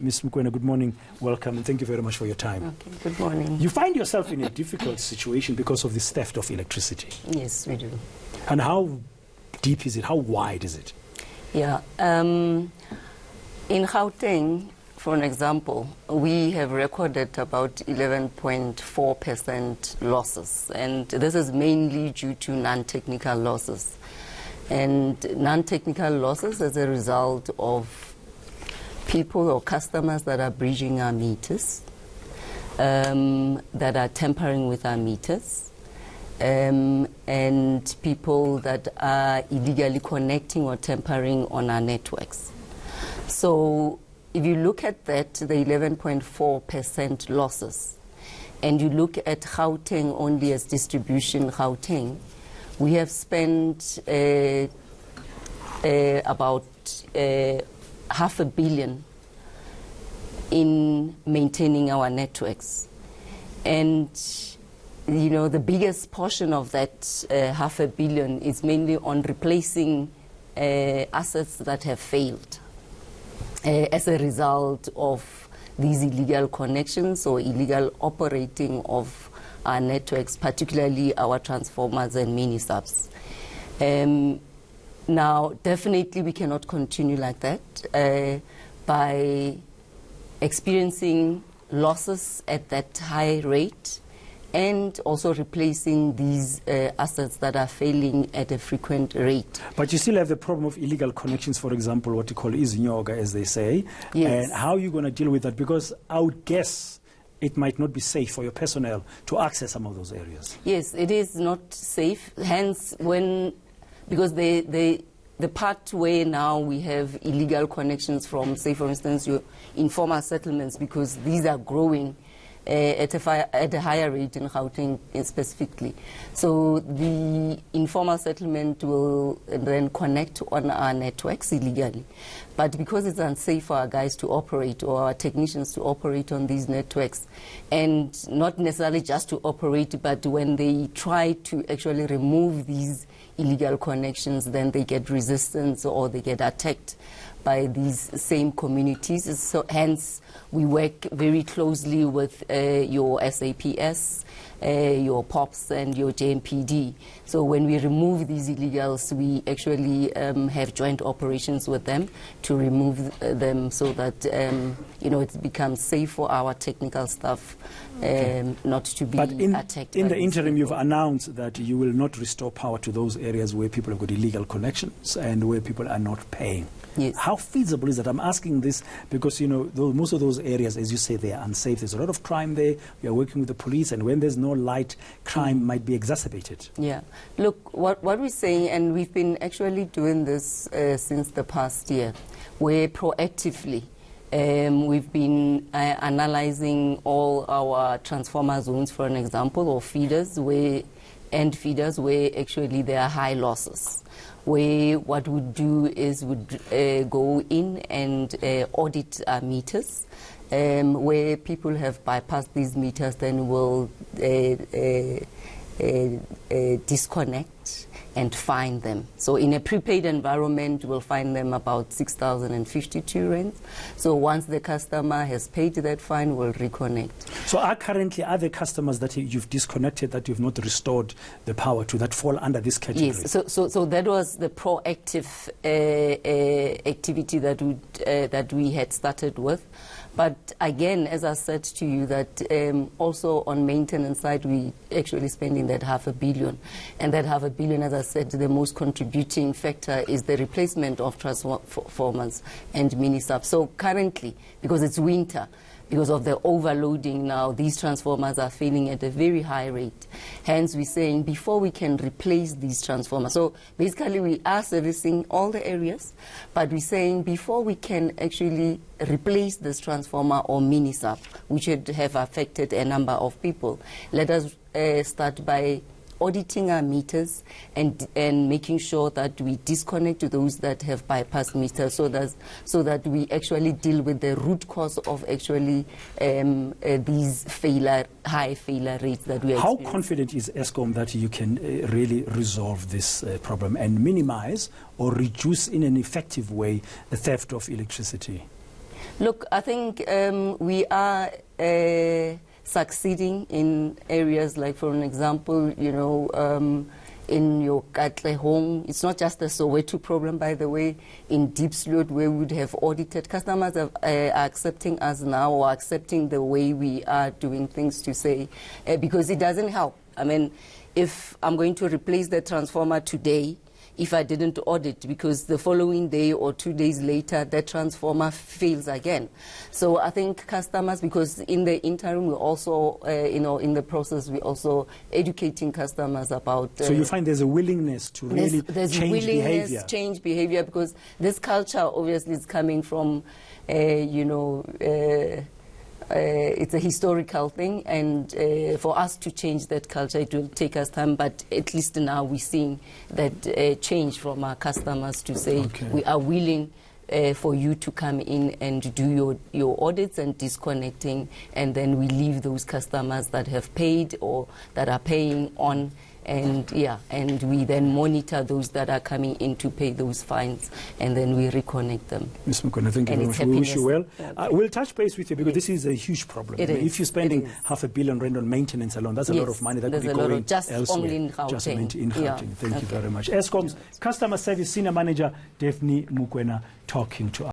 Ms. Mukwena, good morning, welcome, and thank you very much for your time. Okay, good morning. You find yourself in a difficult situation because of this theft of electricity. Yes, we do. And how deep is it? How wide is it? Yeah. In Gauteng, for an example, we have recorded about 11.4% losses, and this is mainly due to non-technical losses. And non-technical losses as a result of people or customers that are breaching our meters, that are tampering with our meters, and people that are illegally connecting or tampering on our networks. So if you look at that, the 11.4% losses, and you look at Gauteng only as distribution Gauteng, we have spent about R500 million in maintaining our networks. And, you know, the biggest portion of that R500 million is mainly on replacing assets that have failed as a result of these illegal connections or illegal operating of our networks, particularly our transformers and mini-subs. Now, definitely we cannot continue like that by experiencing losses at that high rate and also replacing these assets that are failing at a frequent rate. But you still have the problem of illegal connections, for example, what you call izinyoga, as they say. Yes. And how are you going to deal with that? Because I would guess it might not be safe for your personnel to access some of those areas. Yes, it is not safe. Hence, because the part where now we have illegal connections from, say, for instance, your informal settlements, because these are growing at a higher rate in Gauteng specifically. So the informal settlement will then connect on our networks illegally. But because it's unsafe for our guys to operate or our technicians to operate on these networks, and not necessarily just to operate, but when they try to actually remove these illegal connections, then they get resistance or they get attacked by these same communities. So hence, we work very closely with your SAPS, your POPs and your JMPD. So when we remove these illegals, we actually have joint operations with them to remove them so that you know, it becomes safe for our technical staff not to be attacked. In the interim, you've announced that you will not restore power to those areas where people have got illegal connections and where people are not paying. Yes. How feasible is that? I'm asking this because, you know, most of those areas, as you say, they are unsafe. There's a lot of crime there. We are working with the police, and when there's no light, crime might be exacerbated. Yeah. Look, what we're saying, and we've been actually doing this since the past year, where proactively we've been analyzing all our transformer zones, for an example, or feeders, where actually there are high losses, where what we do is go in and audit our meters, where people have bypassed these meters, then we'll disconnect and fine them. So in a prepaid environment, we'll fine them about 6,052 rands. So once the customer has paid that fine, we'll reconnect. So are there customers that you've disconnected, that you've not restored the power to, that fall under this category? Yes, so that was the proactive activity that we had started with. But again, as I said to you, that also on maintenance side, we actually spending that R500 million. And that R500 million, as I said, the most contributing factor is the replacement of transformers and mini-subs. So currently, because it's winter, because of the overloading now, these transformers are failing at a very high rate. Hence, we're saying before we can replace these transformers, so basically we are servicing all the areas, but we're saying before we can actually replace this transformer or mini-sub, which would have affected a number of people, let us start by auditing our meters and making sure that we disconnect those that have bypassed meters, so that we actually deal with the root cause of actually these high failure rates that we are experiencing. How confident is Eskom that you can really resolve this problem and minimize or reduce in an effective way the theft of electricity? Look, I think we are succeeding in areas like, for an example, you know, in your Katle home. It's not just a Soweto problem, by the way. In Diepsloot, where we would have audited, customers are accepting us now, or accepting the way we are doing things, to say, because it doesn't help. I mean, if I'm going to replace the transformer today, if I didn't audit, because the following day or 2 days later, that transformer fails again. So I think customers, because in the interim, we also, you know, in the process, we're also educating customers about... so you find there's a willingness to really change behavior, because this culture obviously is coming from, you know, it's a historical thing, and for us to change that culture, it will take us time, but at least now we're seeing that change from our customers to say, we are willing for you to come in and do your audits and disconnecting, and then we leave those customers that have paid or that are paying on. And and we then monitor those that are coming in to pay those fines, and then we reconnect them. Ms. Mukona, thank you very much. We wish you well. We'll touch base with you, because this is a huge problem. If you're spending R500 million on maintenance alone, that's a lot of money that could be going elsewhere. Only in Gauteng. Just in Gauteng. Thank you very much. Eskom's Customer Service Senior Manager, Daphne Mukwena, talking to us.